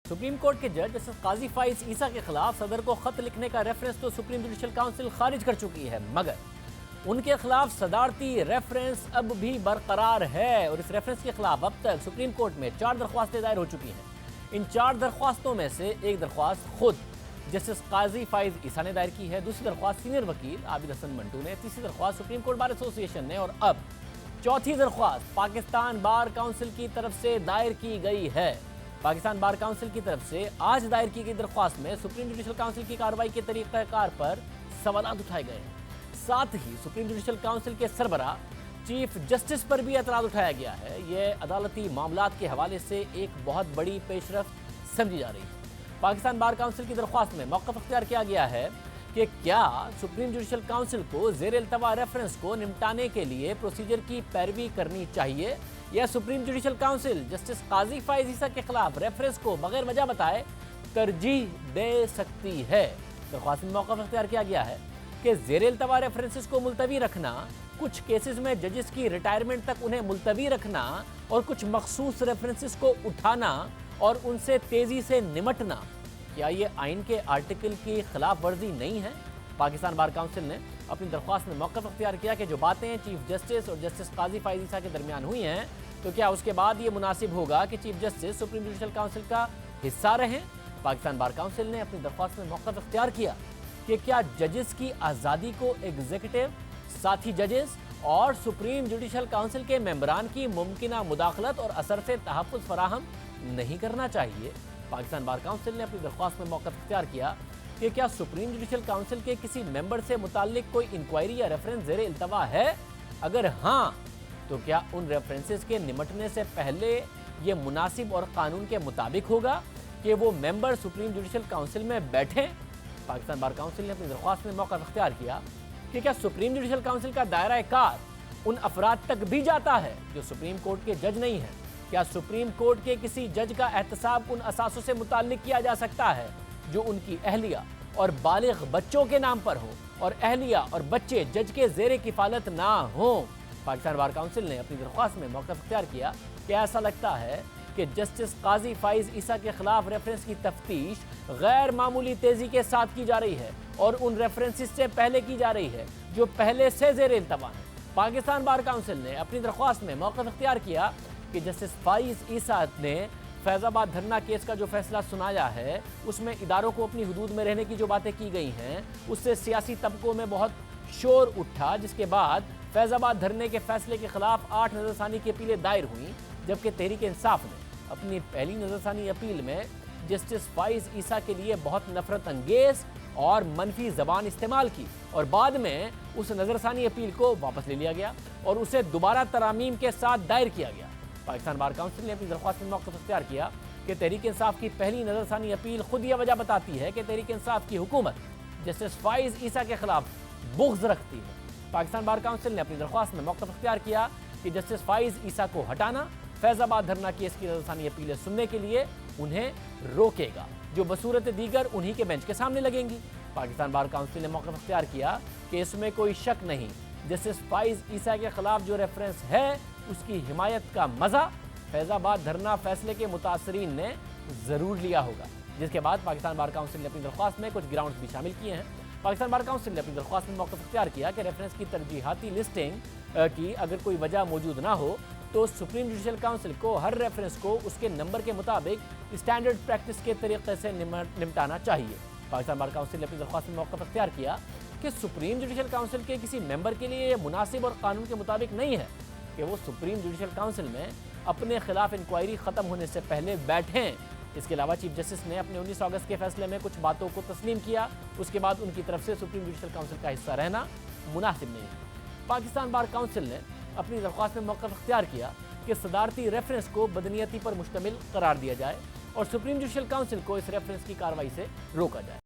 Supreme court کے جج justice قاضی فائز عیسیٰ کے خلاف صدر کو خط لکھنے کا ریفرنس تو سپریم جوڈیشل کاؤنسل خارج کر چکی ہے، مگر ان کے خلاف صدارتی ریفرنس اب بھی برقرار ہے اور اس ریفرنس کے خلاف اب تک سپریم کورٹ میں 4 درخواستیں دائر ہو چکی ہیں۔ ان 4 درخواستوں میں سے ایک درخواست خود جسٹس قاضی فائز عیسیٰ نے دائر کی ہے، دوسری درخواست سینئر وکیل عابد حسن منٹو نے، تیسری درخواست سپریم کورٹ بار ایسوسی ایشن نے اور اب چوتھی درخواست پاکستان بار کونسل کی طرف سے دائر کی گئی ہے۔ پاکستان بار کونسل کی طرف سے آج دائر کی گئی درخواست میں سپریم جوڈیشل کونسل کی کارروائی کے طریقہ کار پر سوالات اٹھائے گئے ہیں۔ ساتھ ہی سپریم جوڈیشل کونسل کے سربراہ چیف جسٹس پر بھی اعتراض اٹھایا گیا ہے۔ یہ عدالتی معاملات کے حوالے سے ایک بہت بڑی پیش رفت سمجھی جا رہی ہے۔ پاکستان بار کونسل کی درخواست میں موقف اختیار کیا گیا ہے کہ کیا سپریم جوڈیشل کونسل کو زیر التوا ریفرنس کو نمٹانے کے لیے پروسیجر کی پیروی کرنی چاہیے یا سپریم جوڈیشل کونسل جسٹس قاضی فائز عیسیٰ کے خلاف ریفرنس کو بغیر وجہ بتائے ترجیح دے سکتی ہے۔ درخواست میں موقف اختیار کیا گیا ہے کہ زیر التوا ریفرنسز کو ملتوی رکھنا، کچھ کیسز میں ججز کی ریٹائرمنٹ تک انہیں ملتوی رکھنا اور کچھ مخصوص ریفرنسز کو اٹھانا اور ان سے تیزی سے نمٹنا، کیا یہ آئین کے آرٹیکل کی خلاف ورزی نہیں ہے؟ پاکستان بار کونسل نے اپنی درخواست میں موقف اختیار کیا کہ جو باتیں چیف جسٹس اور جسٹس قاضی فائز عیسیٰ کے درمیان ہوئی ہیں تو کیا اس کے بعد یہ مناسب ہوگا کہ chief justice supreme judicial council کا حصہ رہیں؟ پاکستان بار کونسل نے اپنی درخواست میں موقف اختیار کیا کہ کیا ججز کی آزادی کو ایگزیکٹو، ساتھی ججز اور سپریم جوڈیشل کونسل کے ممبران کی ممکنہ مداخلت اور اثر سے تحفظ فراہم نہیں کرنا چاہیے؟ پاکستان بار کونسل نے اپنی درخواست میں موقف اختیار کیا کہ کیا سپریم جوڈیشل کونسل کے کسی ممبر سے متعلق کوئی انکوائری یا ریفرنس زیر التوا ہے؟ اگر ہاں تو کیا ان ریفرنسز کے نمٹنے سے پہلے یہ مناسب اور قانون کے مطابق ہوگا کہ وہ ممبر سپریم جوڈیشل کونسل میں بیٹھیں؟ پاکستان بار کونسل نے اپنی درخواست میں موقف اختیار کیا کہ کیا سپریم جوڈیشل کونسل کا دائرہ کار ان افراد تک بھی جاتا ہے جو سپریم کورٹ کے جج نہیں ہیں؟ کیا سپریم کورٹ کے کسی جج کا احتساب ان اثاثوں سے متعلق کیا جا سکتا ہے جو ان کی اہلیہ اور بالغ بچوں کے نام پر ہو اور اہلیہ اور بچے جج کے زیر کفالت نہ ہوں؟ پاکستان بار کونسل نے اپنی درخواست میں موقف اختیار کیا کہ ایسا لگتا ہے کہ جسٹس قاضی فائز عیسیٰ کے خلاف ریفرنس کی تفتیش غیر معمولی تیزی کے ساتھ کی جا رہی ہے اور ان ریفرنسز سے پہلے کی جا رہی ہے جو پہلے سے زیر التوا ہیں۔ پاکستان بار کونسل نے اپنی درخواست میں موقف اختیار کیا کہ جسٹس فائز عیسیٰ نے فیض آباد دھرنا کیس کا جو فیصلہ سنایا ہے اس میں اداروں کو اپنی حدود میں رہنے کی جو باتیں کی گئی ہیں اس سے سیاسی طبقوں میں بہت شور اٹھا، جس کے بعد فیض آباد دھرنے کے فیصلے کے خلاف 8 نظر ثانی کی اپیلیں دائر ہوئیں، جبکہ تحریک انصاف نے اپنی پہلی نظر ثانی اپیل میں جسٹس فائز عیسیٰ کے لیے بہت نفرت انگیز اور منفی زبان استعمال کی اور بعد میں اس نظر ثانی اپیل کو واپس لے لیا گیا اور اسے دوبارہ ترامیم کے ساتھ دائر کیا گیا۔ پاکستان بار کونسل نے اپنی درخواست میں موقف اختیار کیا کہ تحریک انصاف کی پہلی نظر ثانی اپیل خود یہ وجہ بتاتی ہے کہ تحریک انصاف کی حکومت جسٹس فائز عیسیٰ کے خلاف بغض رکھتی ہے۔ پاکستان بار کونسل نے اپنی درخواست میں موقف اختیار کیا کہ جسٹس فائز عیسیٰ کو ہٹانا فیض آباد دھرنا کیس کی نظر ثانی اپیلیں سننے کے لیے انہیں روکے گا جو بصورت دیگر انہی کے بینچ کے سامنے لگیں گی۔ پاکستان بار کونسل نے موقف اختیار کیا کہ اس میں کوئی شک نہیں، جسٹس فائز عیسیٰ کے خلاف جو ریفرنس ہے اس کی حمایت کا مزہ فیض آباد دھرنا فیصلے کے متاثرین نے ضرور لیا ہوگا، جس کے بعد پاکستان بار کونسل نے اپنی درخواست میں کچھ گراؤنڈز بھی شامل کیے ہیں۔ پاکستان بار کونسل نے اپنی درخواست میں موقف اختیار کیا کہ ریفرنس کی ترجیحاتی لسٹنگ کی اگر کوئی وجہ موجود نہ ہو تو سپریم جوڈیشل کونسل کو ہر ریفرنس کو اس کے نمبر کے مطابق اسٹینڈرڈ پریکٹس کے طریقے سے نمٹانا چاہیے۔ پاکستان بار کونسل نے اپنی درخواست میں موقف اختیار کیا کہ سپریم جوڈیشل کونسل کے کسی ممبر کے لیے یہ مناسب اور قانون کے مطابق نہیں ہے کہ وہ سپریم جوڈیشل کونسل میں اپنے خلاف انکوائری ختم ہونے سے پہلے بیٹھیں۔ اس کے علاوہ چیف جسٹس نے اپنے 19 اگست کے فیصلے میں کچھ باتوں کو تسلیم کیا، اس کے بعد ان کی طرف سے سپریم جوڈیشل کونسل کا حصہ رہنا مناسب نہیں ہے۔ پاکستان بار کونسل نے اپنی درخواست میں موقف اختیار کیا کہ صدارتی ریفرنس کو بدنیتی پر مشتمل قرار دیا جائے اور سپریم جوڈیشل کونسل کو اس ریفرنس کی کارروائی سے روکا جائے۔